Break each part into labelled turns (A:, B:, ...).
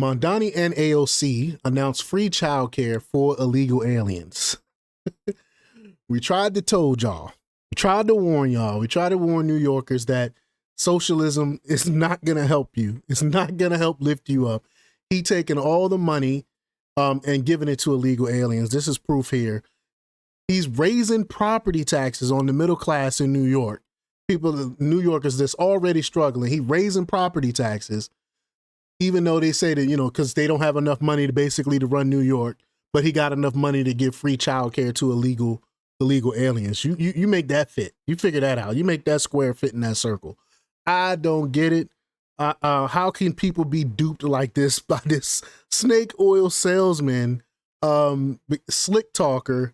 A: Mamdani and AOC announced free childcare for illegal aliens. We tried to told y'all. We tried to warn y'all. We tried to warn New Yorkers that socialism is not going to help you. It's not going to help lift you up. He taking all the money and giving it to illegal aliens. This is proof here. He's raising property taxes on the middle class in New York. People, New Yorkers that's already struggling. He raising property taxes, even though they say that, you know, because they don't have enough money to basically to run New York, but he got enough money to give free childcare to illegal aliens. You make that fit. You figure that out. You make that square fit in that circle. I don't get it. How can people be duped like this by this snake oil salesman, slick talker,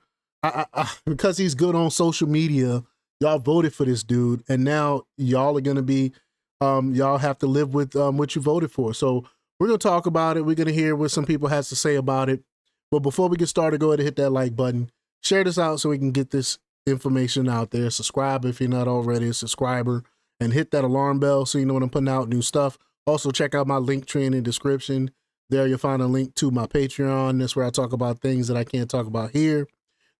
A: because he's good on social media? Y'all voted for this dude, and now y'all are going to be, y'all have to live with what you voted for. So we're going to talk about it. We're going to hear what some people has to say about it. But before we get started, go ahead and hit that like button. Share this out so we can get this information out there. Subscribe if you're not already a subscriber, and hit that alarm bell so you know when I'm putting out new stuff. Also, check out my link tree in the description. There you'll find a link to my Patreon. That's where I talk about things that I can't talk about here.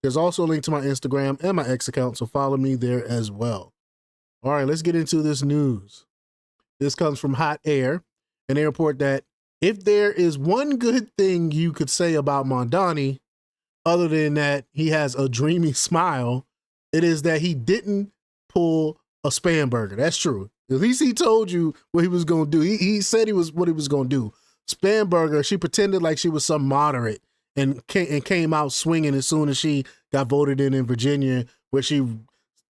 A: There's also a link to my Instagram and my X account, so follow me there as well. All right, let's get into this news. This comes from Hot Air, and they report that if there is one good thing you could say about Mamdani, other than that he has a dreamy smile, it is that he didn't pull a spam burger. That's true. At least he told you what he was going to do. He said what he was going to do. Spam burger, she pretended like she was some moderate and came out swinging as soon as she got voted in Virginia, where she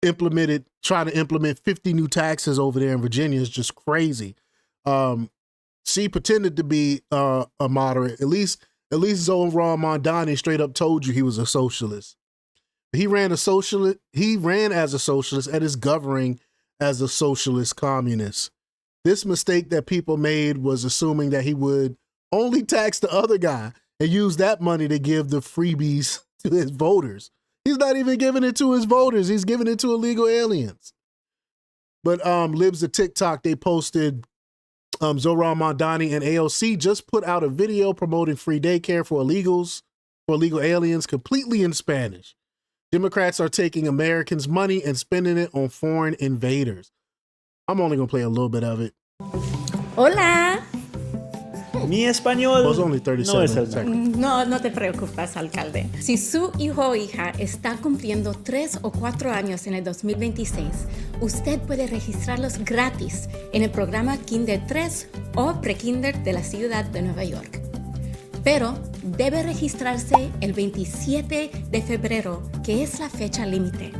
A: tried to implement 50 new taxes over there in Virginia. Is just crazy. She pretended to be a moderate. At least Zohran Mamdani straight up told you he was a socialist. He ran as a socialist and is governing as a socialist communist. This mistake that people made was assuming that he would only tax the other guy and use that money to give the freebies to his voters. He's not even giving it to his voters. He's giving it to illegal aliens. But Libs of TikTok, they posted Zohran Mamdani and AOC just put out a video promoting free daycare for illegal aliens, completely in Spanish. Democrats are taking Americans' money and spending it on foreign invaders. I'm only going to play a little bit of it.
B: Hola.
C: Mi español
A: Well, it's only 37
C: no es el
A: seconds.
B: No te preocupes, alcalde. Si su hijo o hija está cumpliendo 3 o 4 años en el 2026, usted puede registrarlos gratis en el programa Kinder 3 o Pre-Kinder de la ciudad de Nueva York. Pero debe registrarse el 27 de febrero, que es la fecha límite.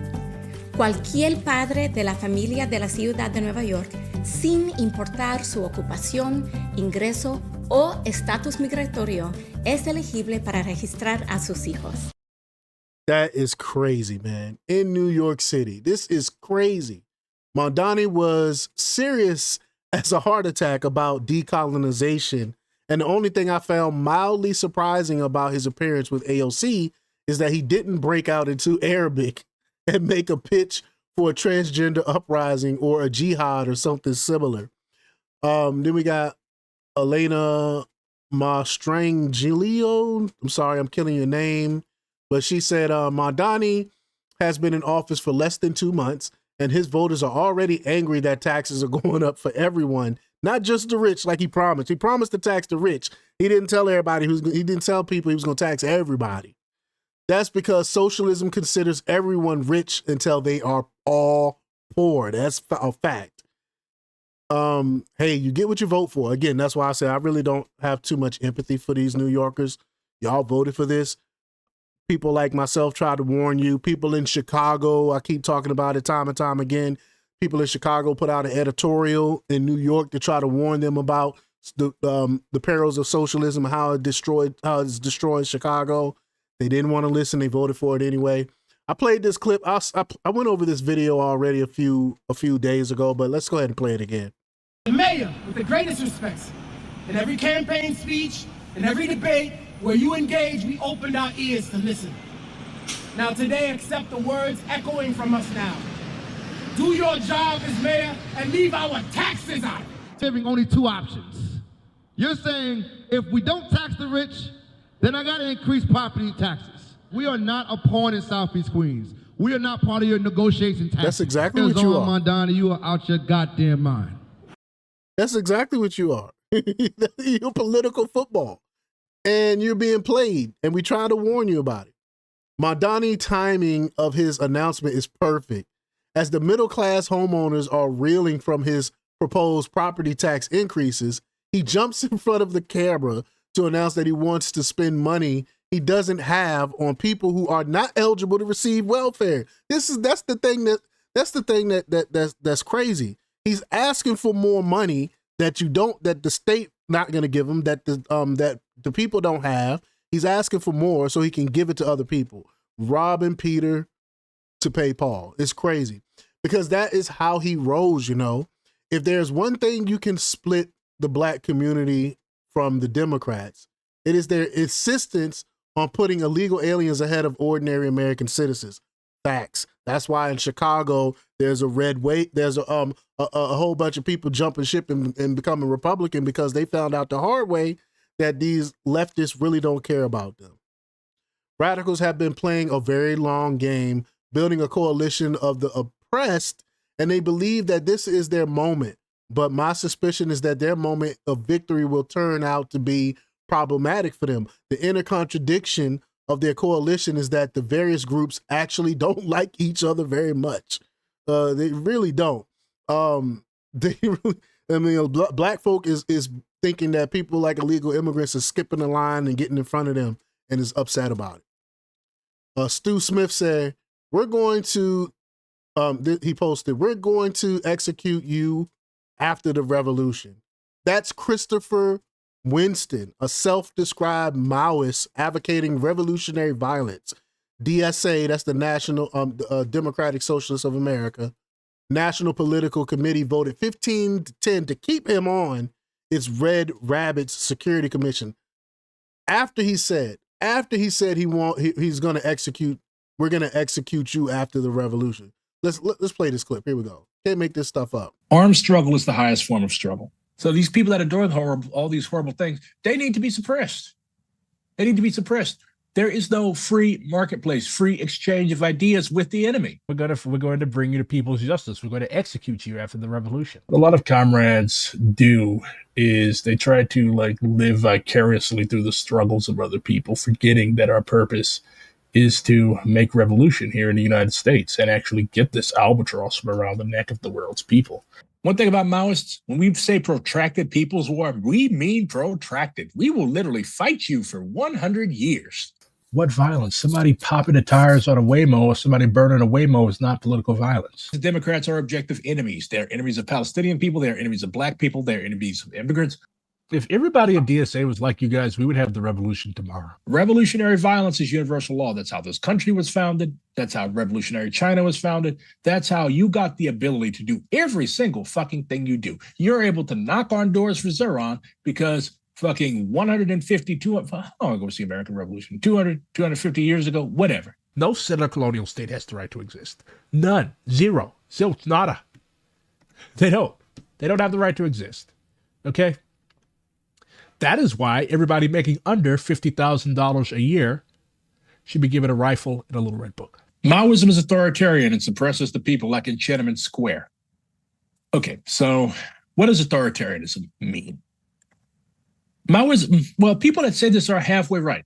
B: Cualquier padre de la familia de la ciudad de Nueva York, sin importar su ocupación, ingreso o estatus migratorio, es elegible para registrar a sus hijos.
A: That is crazy, man. In New York City, this is crazy. Mamdani was serious as a heart attack about decolonization. And the only thing I found mildly surprising about his appearance with AOC is that he didn't break out into Arabic and make a pitch for a transgender uprising or a jihad or something similar. Then we got Elena Mastrangilio. I'm sorry, I'm killing your name. But she said Mamdani has been in office for less than 2 months, and his voters are already angry that taxes are going up for everyone, not just the rich like he promised. He promised to tax the rich. He didn't tell everybody, he didn't tell people he was going to tax everybody. That's because socialism considers everyone rich until they are all poor. That's a fact. Hey, you get what you vote for. Again, that's why I say I really don't have too much empathy for these New Yorkers. Y'all voted for this. People like myself try to warn you. People in Chicago, I keep talking about it time and time again. People in Chicago put out an editorial in New York to try to warn them about the perils of socialism, how it's destroyed Chicago. They didn't want to listen. They voted for it anyway. I played this clip. I went over this video already a few days ago, but let's go ahead and play it again.
D: The mayor, with the greatest respects, in every campaign speech, in every debate where you engage, we opened our ears to listen. Now today, accept the words echoing from us now. Do your job as mayor and leave our taxes out.
E: Saving only 2 options. You're saying if we don't tax the rich, then I got to increase property taxes. We are not a pawn in Southeast Queens. We are not part of your negotiation tactics.
A: That's exactly what you are.
E: Mamdani, you are out your goddamn mind.
A: That's exactly what you are. You're political football. And you're being played. And we try to warn you about it. Mamdani timing of his announcement is perfect. As the middle-class homeowners are reeling from his proposed property tax increases, he jumps in front of the camera to announce that he wants to spend money he doesn't have on people who are not eligible to receive welfare. That's the thing that's crazy. He's asking for more money that the state not going to give him, that the people don't have. He's asking for more so he can give it to other people. Robbing Peter to pay Paul. It's crazy because that is how he rolls. If there's one thing you can split the black community from the Democrats, it is their insistence on putting illegal aliens ahead of ordinary American citizens. Facts. That's why in Chicago there's a red wave. There's a whole bunch of people jumping ship and becoming Republican because they found out the hard way that these leftists really don't care about them. Radicals have been playing a very long game, building a coalition of the oppressed, and they believe that this is their moment. But my suspicion is that their moment of victory will turn out to be problematic for them. The inner contradiction of their coalition is that the various groups actually don't like each other very much. They really don't. Black folk is thinking that people like illegal immigrants are skipping the line and getting in front of them and is upset about it. Stu Smith said, we're going to execute you after the revolution. That's Christopher Winston, a self-described Maoist advocating revolutionary violence. DSA, that's the National Democratic Socialists of America, National Political Committee voted 15-10 to keep him on its Red Rabbits Security Commission. After he said he's going to execute, we're going to execute you after the revolution. Let's play this clip. Here we go. Can't make this stuff up.
F: Armed struggle is the highest form of struggle. So these people that are doing all these horrible things, they need to be suppressed. They need to be suppressed. There is no free marketplace, free exchange of ideas with the enemy.
G: We're going to bring you to people's justice. We're going to execute you after the revolution. What a lot of comrades do is they try to live vicariously through the struggles of other people, forgetting that our purpose is to make revolution here in the United States and actually get this albatross from around the neck of the world's people.
F: One thing about Maoists, when we say protracted people's war, we mean protracted. We will literally fight you for 100 years.
G: What violence? Somebody popping the tires on a Waymo or somebody burning a Waymo is not political violence.
F: The Democrats are objective enemies. They're enemies of Palestinian people. They're enemies of black people. They're enemies of immigrants.
G: If everybody in DSA was like you guys, we would have the revolution tomorrow.
F: Revolutionary violence is universal law. That's how this country was founded. That's how revolutionary China was founded. That's how you got the ability to do every single fucking thing you do. You're able to knock on doors for Zeron because fucking 150, 200, how long ago was the American Revolution? 200, 250 years ago, whatever.
G: No settler colonial state has the right to exist. None. Zero. Zilch. Nada. They don't. They don't have the right to exist. Okay? That is why everybody making under $50,000 a year should be given a rifle and a little red book.
F: Maoism is authoritarian and suppresses the people like in Tiananmen Square. Okay, so what does authoritarianism mean? Maoism, well, people that say this are halfway right.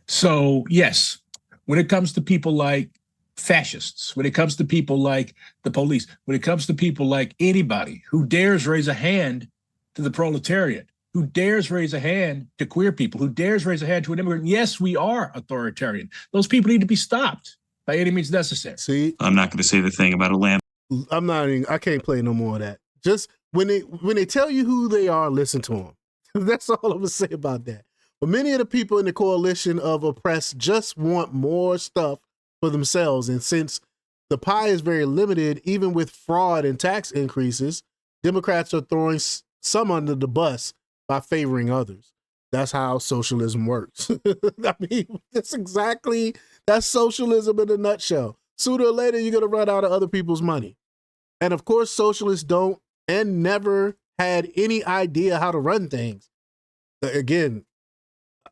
F: So, yes, when it comes to people like fascists, when it comes to people like the police, when it comes to people like anybody who dares raise a hand to the proletariat, who dares raise a hand to queer people, who dares raise a hand to an immigrant, yes, we are authoritarian. Those people need to be stopped by any means necessary.
A: See,
H: I'm not going to say the thing about a lamb.
A: I can't play no more of that. Just when they tell you who they are, listen to them. That's all I'm going to say about that. But many of the people in the coalition of oppressed just want more stuff for themselves. And since the pie is very limited, even with fraud and tax increases, Democrats are throwing some under the bus by favoring others. That's how socialism works. I mean, that's socialism in a nutshell. Sooner or later, you're going to run out of other people's money. And of course, socialists don't and never had any idea how to run things. Again,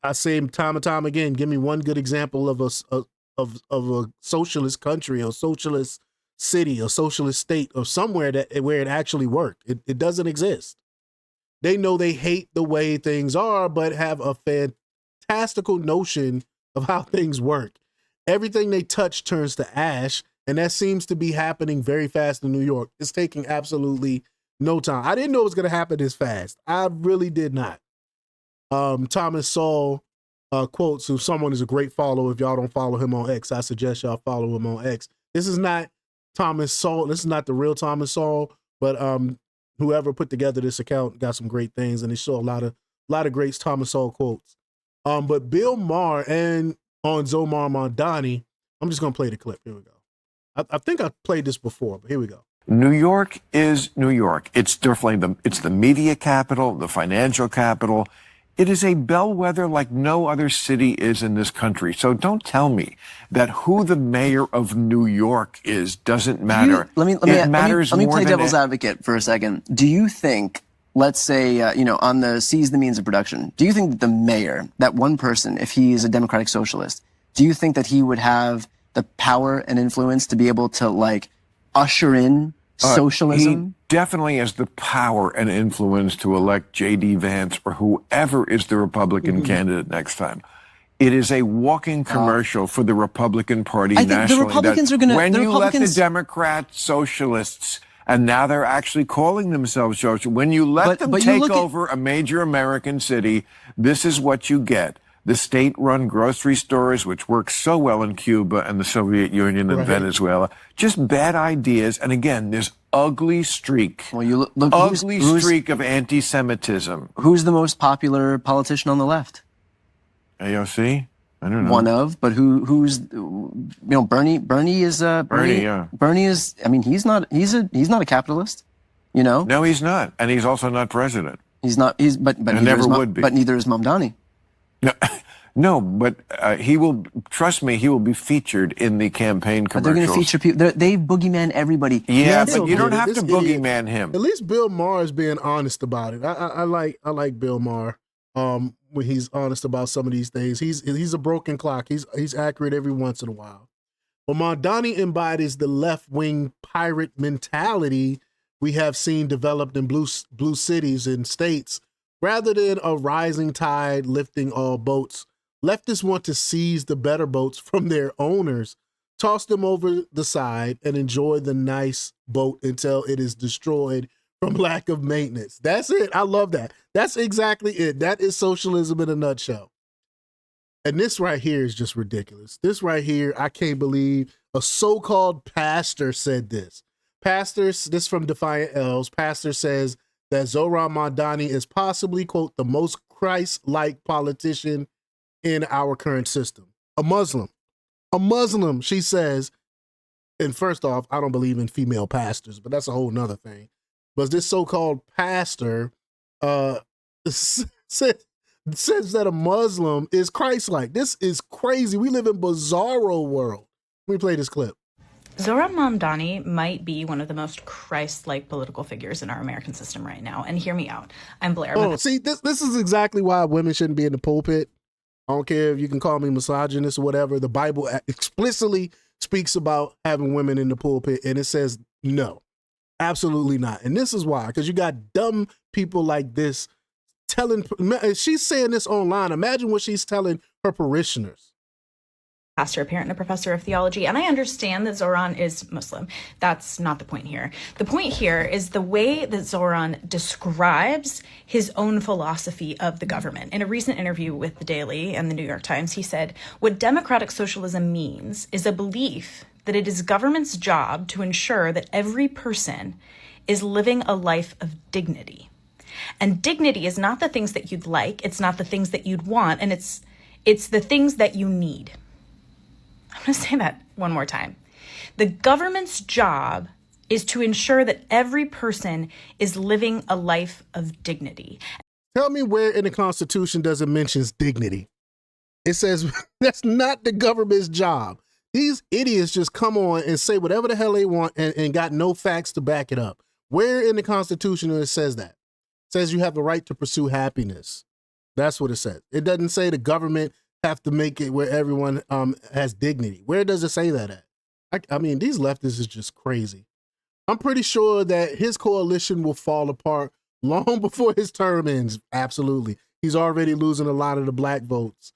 A: I say time and time again, give me one good example of a socialist country or socialist city or socialist state or somewhere where it actually worked. It doesn't exist. They know they hate the way things are, but have a fantastical notion of how things work. Everything they touch turns to ash, and that seems to be happening very fast in New York. It's taking absolutely no time. I didn't know it was going to happen this fast. I really did not. Thomas Sowell quotes, who someone is a great follow. If y'all don't follow him on X, I suggest y'all follow him on X. This is not Thomas Sowell. This is not the real Thomas Sowell, but whoever put together this account got some great things, and they show a lot of great Thomas Sowell quotes. But Bill Maher and on Zomar Mamdani, I'm just gonna play the clip. Here we go. I think I played this before, but here we go.
I: New York is New York. It's definitely it's the media capital, the financial capital. It is a bellwether like no other city is in this country. So don't tell me that who the mayor of New York is doesn't matter.
J: Let me play devil's advocate for a second. Do you think, let's say, on the seize the means of production, do you think that the mayor, that one person, if he is a democratic socialist, do you think that he would have the power and influence to be able to like usher in socialism?
I: He definitely has the power and influence to elect J.D. Vance or whoever is the Republican candidate next time. It is a walking commercial for the Republican Party nationally. I think the Republicans are going to... When you let the Democrats, socialists, and now they're actually calling themselves socialists, when you let them take over a major American city, this is what you get. The state-run grocery stores, which work so well in Cuba and the Soviet Union and Venezuela, just bad ideas. And again, this ugly streak, streak of anti-Semitism.
J: Who's the most popular politician on the left?
I: AOC? I don't know.
J: One of, but who's Bernie? Bernie is Bernie is. I mean, he's not a capitalist.
I: No, he's not, and he's also not president.
J: He's not. But
I: never would be.
J: But neither is Mamdani.
I: No, but he will, trust me, he will be featured in the campaign commercials.
J: They're going to feature people. They boogeyman everybody.
I: Yeah, but you don't have to boogeyman him.
A: At least Bill Maher is being honest about it. I like Bill Maher when he's honest about some of these things. He's a broken clock. He's accurate every once in a while. But Mamdani embodies the left-wing pirate mentality we have seen developed in blue cities and states. Rather than a rising tide lifting all boats, leftists want to seize the better boats from their owners, toss them over the side, and enjoy the nice boat until it is destroyed from lack of maintenance. That's it. I love that. That's exactly it. That is socialism in a nutshell. And this right here is just ridiculous. This right here, I can't believe a so-called pastor said this. This from Defiant L's. Pastor says that Zohran Mamdani is possibly, quote, the most Christ-like politician in our current system. A Muslim, she says. And first off, I don't believe in female pastors, but that's a whole nother thing. But this so-called pastor says that a Muslim is Christ-like. This is crazy. We live in bizarro world. Let me play this clip.
K: Zohran Mamdani might be one of the most Christ-like political figures in our American system right now. And hear me out. I'm Blair.
A: See, this is exactly why women shouldn't be in the pulpit. I don't care if you can call me misogynist or whatever. The Bible explicitly speaks about having women in the pulpit, and it says no, absolutely not. And this is why, because you got dumb people like this she's saying this online. Imagine what she's telling her parishioners.
K: Pastor, a parent, and a professor of theology, and I understand that Zohran is Muslim. That's not the point here. The point here is the way that Zohran describes his own philosophy of the government. In a recent interview with The Daily and the New York Times, he said, what democratic socialism means is a belief that it is government's job to ensure that every person is living a life of dignity. And dignity is not the things that you'd like, it's not the things that you'd want, and it's the things that you need. I'm going to say that one more time. The government's job is to ensure that every person is living a life of dignity.
A: Tell me where in the Constitution does it mention dignity? It says that's not the government's job. These idiots just come on and say whatever the hell they want and got no facts to back it up. Where in the Constitution it says that? It says you have the right to pursue happiness. That's what it says. It doesn't say the government have to make it where everyone has dignity. Where does it say that at? I mean, these leftists is just crazy. I'm pretty sure that his coalition will fall apart long before his term ends. Absolutely. He's already losing a lot of the black votes,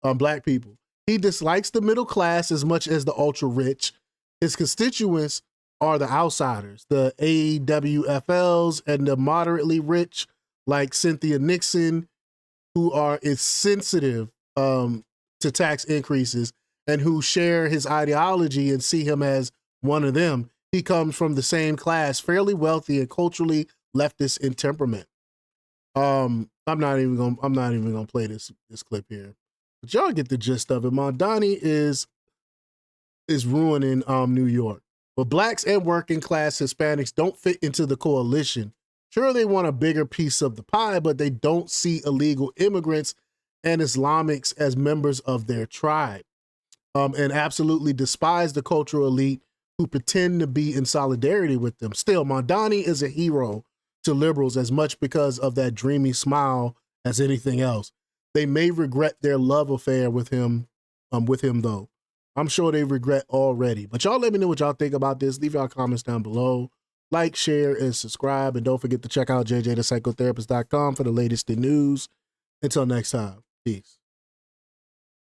A: black people. He dislikes the middle class as much as the ultra rich. His constituents are the outsiders, the AWFLs and the moderately rich like Cynthia Nixon, who are insensitive to tax increases and who share his ideology and see him as one of them. He comes from the same class, fairly wealthy and culturally leftist in temperament. I'm not even gonna play this clip here, but y'all get the gist of it. Mamdani is ruining New York, but blacks and working class Hispanics don't fit into the coalition. Sure, they want a bigger piece of the pie, but they don't see illegal immigrants and Islamics as members of their tribe, and absolutely despise the cultural elite who pretend to be in solidarity with them. Still, Mamdani is a hero to liberals as much because of that dreamy smile as anything else. They may regret their love affair with him though. I'm sure they regret already. But y'all let me know what y'all think about this. Leave y'all comments down below. Like, share, and subscribe. And don't forget to check out jjthepsychotherapist.com for the latest in news. Until next time, peace.